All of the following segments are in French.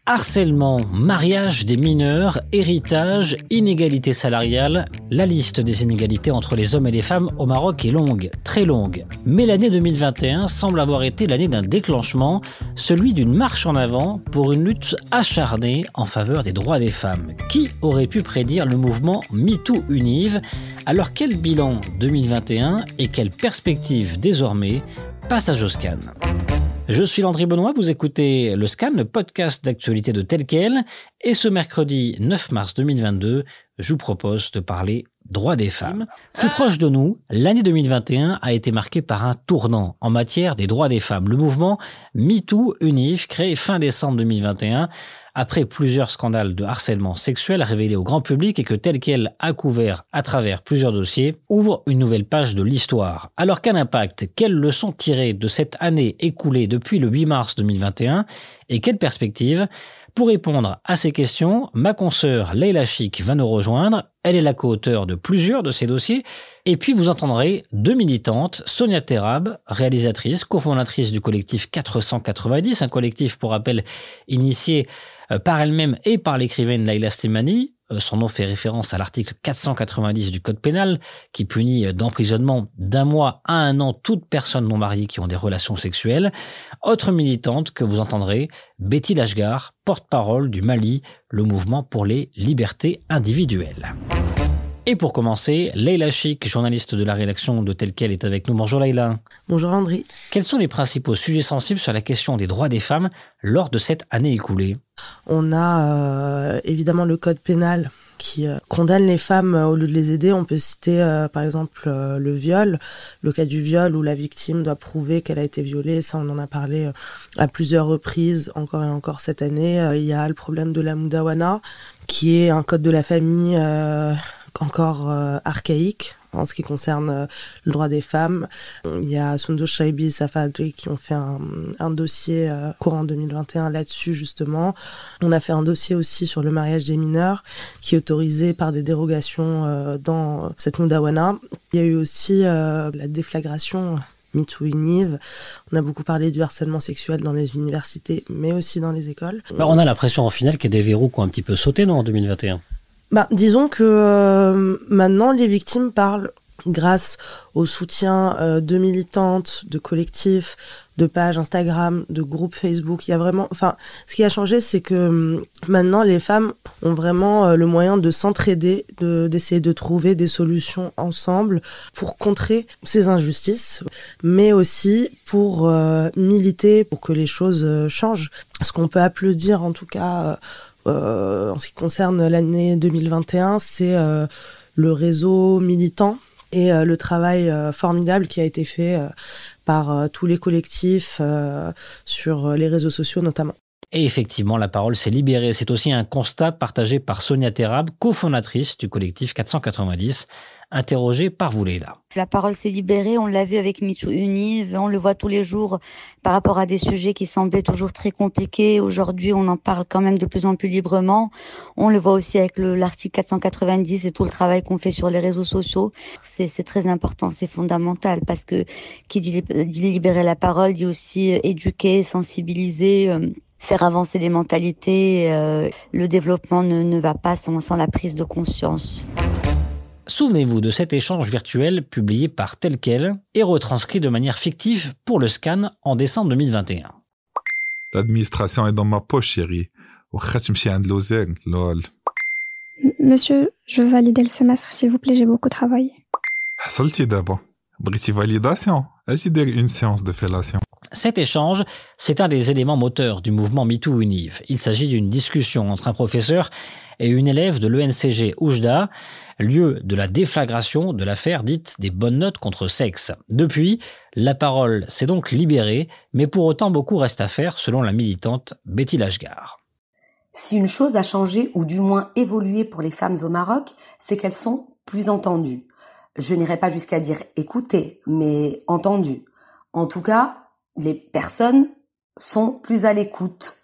Harcèlement, mariage des mineurs, héritage, inégalité salariale, la liste des inégalités entre les hommes et les femmes au Maroc est longue, très longue. Mais l'année 2021 semble avoir été l'année d'un déclenchement, celui d'une marche en avant pour une lutte acharnée en faveur des droits des femmes. Qui aurait pu prédire le mouvement MeToo-Univ? Alors quel bilan 2021 et quelle perspective désormais? Passage au scan. Je suis Landry Benoît, vous écoutez le Scan, le podcast d'actualité de Tel Quel, et ce mercredi 9 mars 2022, je vous propose de parler droits des femmes. Plus proche de nous, l'année 2021 a été marquée par un tournant en matière des droits des femmes. Le mouvement MeToo-Univ, créé fin décembre 2021, après plusieurs scandales de harcèlement sexuel révélés au grand public et que Tel Quel a couvert à travers plusieurs dossiers, ouvre une nouvelle page de l'histoire. Alors quel impact, quelles leçons tirées de cette année écoulée depuis le 8 mars 2021 et quelles perspectives? Pour répondre à ces questions, ma consoeur Leila Chic va nous rejoindre. Elle est la co-auteure de plusieurs de ces dossiers. Et puis vous entendrez deux militantes, Sonia Terrab, réalisatrice, cofondatrice du collectif 490, un collectif, pour rappel, initié par elle-même et par l'écrivaine Laila Slimani. Son nom fait référence à l'article 490 du Code pénal qui punit d'emprisonnement d'1 mois à 1 an toute personne non mariée qui ont des relations sexuelles. Autre militante que vous entendrez, Betty Lashgar, porte-parole du Mali, le mouvement pour les libertés individuelles. Et pour commencer, Leila Chic, journaliste de la rédaction de Tel Quel, est avec nous. Bonjour Leila. Bonjour Landry. Quels sont les principaux sujets sensibles sur la question des droits des femmes lors de cette année écoulée? On a évidemment le code pénal qui condamne les femmes au lieu de les aider. On peut citer par exemple le viol, le cas du viol où la victime doit prouver qu'elle a été violée. Ça, on en a parlé à plusieurs reprises, encore et encore cette année. Il y a le problème de la Moudawana, qui est un code de la famille encore archaïque en ce qui concerne le droit des femmes. Il y a Soundou Chaibi et Safadri qui ont fait un dossier courant 2021 là-dessus justement. On a fait un dossier aussi sur le mariage des mineurs qui est autorisé par des dérogations dans cette Moudawana. Il y a eu aussi la déflagration MeToo-Univ. On a beaucoup parlé du harcèlement sexuel dans les universités, mais aussi dans les écoles. On a l'impression en finale qu'il y a des verrous qui ont un petit peu sauté, non, en 2021 ? Disons que maintenant, les victimes parlent grâce au soutien de militantes, de collectifs, de pages Instagram, de groupes Facebook. Il y a vraiment, ce qui a changé, c'est que maintenant, les femmes ont vraiment le moyen de s'entraider, d'essayer de trouver des solutions ensemble pour contrer ces injustices, mais aussi pour militer pour que les choses changent. Ce qu'on peut applaudir, en tout cas, en ce qui concerne l'année 2021, c'est le réseau militant et le travail formidable qui a été fait par tous les collectifs sur les réseaux sociaux notamment. Et effectivement, la parole s'est libérée. C'est aussi un constat partagé par Sonia Terrab, cofondatrice du collectif 490, interrogée par vous, Leila. La parole s'est libérée, on l'a vu avec MeToo-Univ, on le voit tous les jours par rapport à des sujets qui semblaient toujours très compliqués. Aujourd'hui, on en parle quand même de plus en plus librement. On le voit aussi avec l'article 490 et tout le travail qu'on fait sur les réseaux sociaux. C'est très important, c'est fondamental parce que qui dit libérer la parole dit aussi éduquer, sensibiliser, faire avancer les mentalités. Le développement ne va pas sans la prise de conscience. Souvenez-vous de cet échange virtuel publié par Tel Quel et retranscrit de manière fictive pour le Scan en décembre 2021. L'administration est dans ma poche, chérie. Monsieur, je veux valider le semestre, s'il vous plaît, j'ai beaucoup travaillé. Validation. Une séance de fellation. Cet échange, c'est un des éléments moteurs du mouvement MeToo-Univ. Il s'agit d'une discussion entre un professeur et une élève de l'ENCG Oujda, lieu de la déflagration de l'affaire dite des bonnes notes contre sexe. Depuis, la parole s'est donc libérée, mais pour autant beaucoup reste à faire selon la militante Betty Lashgar. Si une chose a changé ou du moins évolué pour les femmes au Maroc, c'est qu'elles sont plus entendues. Je n'irai pas jusqu'à dire écoutées, mais entendues. En tout cas, les personnes sont plus à l'écoute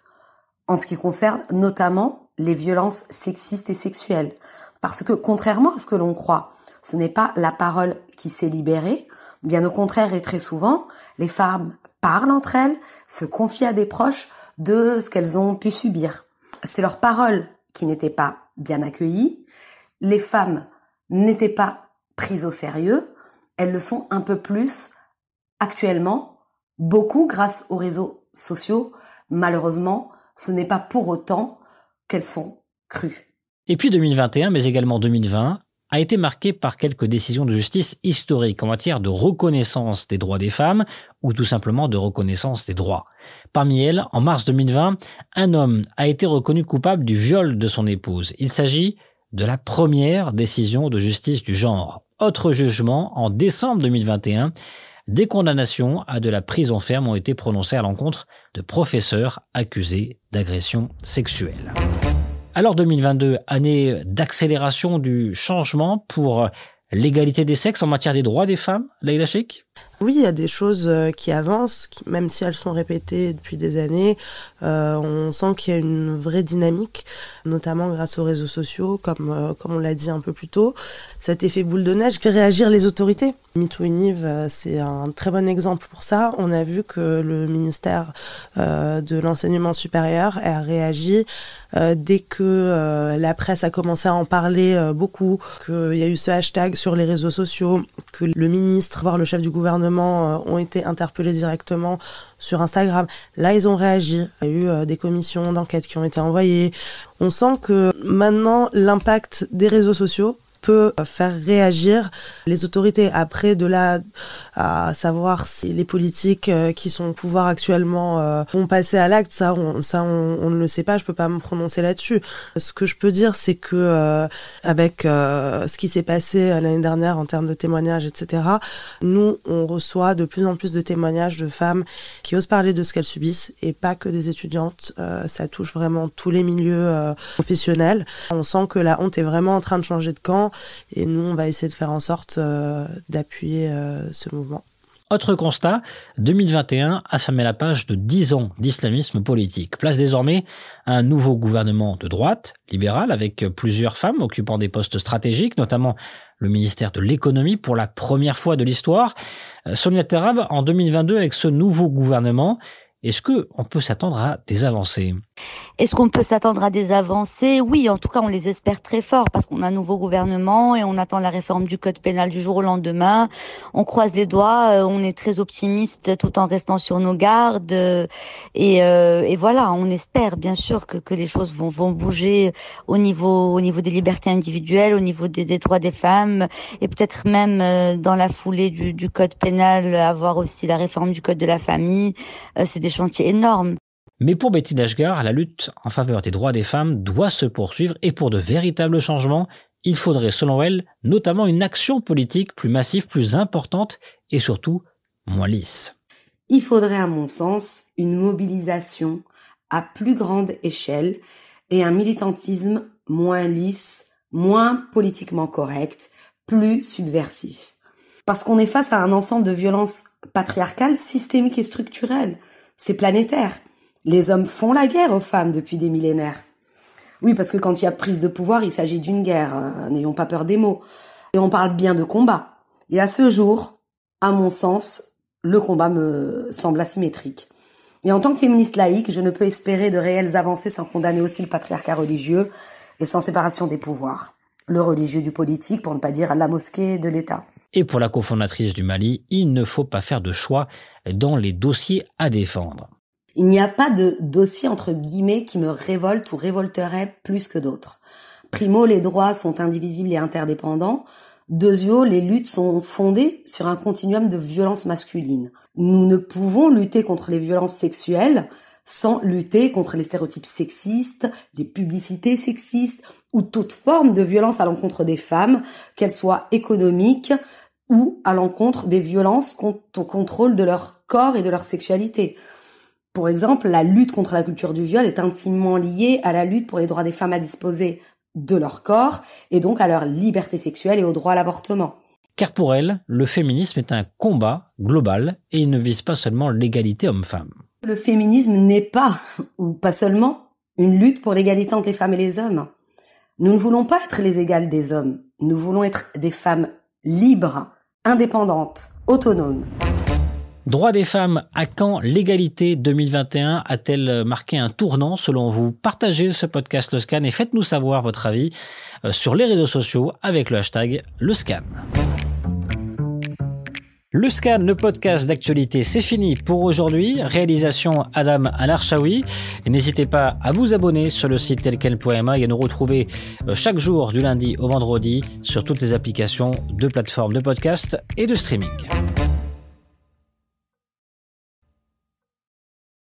en ce qui concerne notamment les violences sexistes et sexuelles. Parce que contrairement à ce que l'on croit, ce n'est pas la parole qui s'est libérée, bien au contraire et très souvent, les femmes parlent entre elles, se confient à des proches de ce qu'elles ont pu subir. c'est leur parole qui n'était pas bien accueillie. Les femmes n'étaient pas prises au sérieux. Elles le sont un peu plus actuellement, beaucoup grâce aux réseaux sociaux. Malheureusement, ce n'est pas pour autant qu'elles sont crues. Et puis 2021, mais également 2020, a été marqué par quelques décisions de justice historiques en matière de reconnaissance des droits des femmes ou tout simplement de reconnaissance des droits. Parmi elles, en mars 2020, un homme a été reconnu coupable du viol de son épouse. Il s'agit de la première décision de justice du genre. Autre jugement, en décembre 2021, des condamnations à de la prison ferme ont été prononcées à l'encontre de professeurs accusés d'agression sexuelle. Alors 2022, année d'accélération du changement pour l'égalité des sexes en matière des droits des femmes, Leïla Cheikh ? Oui, il y a des choses qui avancent, même si elles sont répétées depuis des années. On sent qu'il y a une vraie dynamique, notamment grâce aux réseaux sociaux, comme on l'a dit un peu plus tôt. Cet effet boule de neige fait réagir les autorités. MeToo-Univ, c'est un très bon exemple pour ça. On a vu que le ministère de l'Enseignement supérieur a réagi dès que la presse a commencé à en parler beaucoup, qu'il y a eu ce hashtag sur les réseaux sociaux, que le ministre, voire le chef du gouvernement, ont été interpellés directement sur Instagram. Là, ils ont réagi. Il y a eu des commissions d'enquête qui ont été envoyées. On sent que maintenant, l'impact des réseaux sociaux peut faire réagir les autorités. Après, de là à savoir si les politiques qui sont au pouvoir actuellement vont passer à l'acte, ça on ne le sait pas, je peux pas me prononcer là-dessus. Ce que je peux dire, c'est que avec ce qui s'est passé l'année dernière en termes de témoignages, etc., nous, on reçoit de plus en plus de témoignages de femmes qui osent parler de ce qu'elles subissent, et pas que des étudiantes. Ça touche vraiment tous les milieux professionnels. On sent que la honte est vraiment en train de changer de camp, et nous, on va essayer de faire en sorte d'appuyer ce mouvement. Autre constat, 2021 a fermé la page de 10 ans d'islamisme politique. Place désormais un nouveau gouvernement de droite, libéral, avec plusieurs femmes occupant des postes stratégiques, notamment le ministère de l'économie pour la première fois de l'histoire. Sonia Terrab, en 2022, avec ce nouveau gouvernement, est-ce qu'on peut s'attendre à des avancées ? Est-ce qu'on peut s'attendre à des avancées ? Oui, en tout cas, on les espère très fort parce qu'on a un nouveau gouvernement et on attend la réforme du code pénal du jour au lendemain. On croise les doigts, on est très optimiste tout en restant sur nos gardes. Et voilà, on espère bien sûr que les choses vont bouger au niveau des libertés individuelles, au niveau des droits des femmes, et peut-être même dans la foulée du code pénal, avoir aussi la réforme du code de la famille. C'est des chantiers énormes. Mais pour Betty Dashgar, la lutte en faveur des droits des femmes doit se poursuivre, et pour de véritables changements, il faudrait, selon elle, notamment une action politique plus massive, plus importante et surtout moins lisse. Il faudrait, à mon sens, une mobilisation à plus grande échelle et un militantisme moins lisse, moins politiquement correct, plus subversif. Parce qu'on est face à un ensemble de violences patriarcales, systémiques et structurelles. C'est planétaire. Les hommes font la guerre aux femmes depuis des millénaires. Oui, parce que quand il y a prise de pouvoir, il s'agit d'une guerre. N'ayons pas peur des mots. Et on parle bien de combat. Et à ce jour, à mon sens, le combat me semble asymétrique. Et en tant que féministe laïque, je ne peux espérer de réelles avancées sans condamner aussi le patriarcat religieux et sans séparation des pouvoirs. Le religieux du politique, pour ne pas dire la mosquée de l'État. Et pour la cofondatrice du Mali, il ne faut pas faire de choix dans les dossiers à défendre. Il n'y a pas de dossier entre guillemets qui me révolte ou révolterait plus que d'autres. Primo, les droits sont indivisibles et interdépendants. Deuxio, les luttes sont fondées sur un continuum de violences masculines. Nous ne pouvons lutter contre les violences sexuelles sans lutter contre les stéréotypes sexistes, les publicités sexistes ou toute forme de violence à l'encontre des femmes, qu'elles soient économiques ou à l'encontre des violences au contrôle de leur corps et de leur sexualité. Pour exemple, la lutte contre la culture du viol est intimement liée à la lutte pour les droits des femmes à disposer de leur corps et donc à leur liberté sexuelle et au droit à l'avortement. Car pour elle, le féminisme est un combat global et il ne vise pas seulement l'égalité homme-femme. Le féminisme n'est pas, ou pas seulement, une lutte pour l'égalité entre les femmes et les hommes. Nous ne voulons pas être les égales des hommes. Nous voulons être des femmes libres, indépendantes, autonomes. Droit des femmes, à quand l'égalité 2021 a-t-elle marqué un tournant selon vous? Partagez ce podcast Le Scan et faites-nous savoir votre avis sur les réseaux sociaux avec le hashtag Le Scan. Le Scan, le podcast d'actualité, c'est fini pour aujourd'hui. Réalisation Adam Al-Arshawi. N'hésitez pas à vous abonner sur le site telquel.ma et à nous retrouver chaque jour du lundi au vendredi sur toutes les applications de plateformes de podcast et de streaming.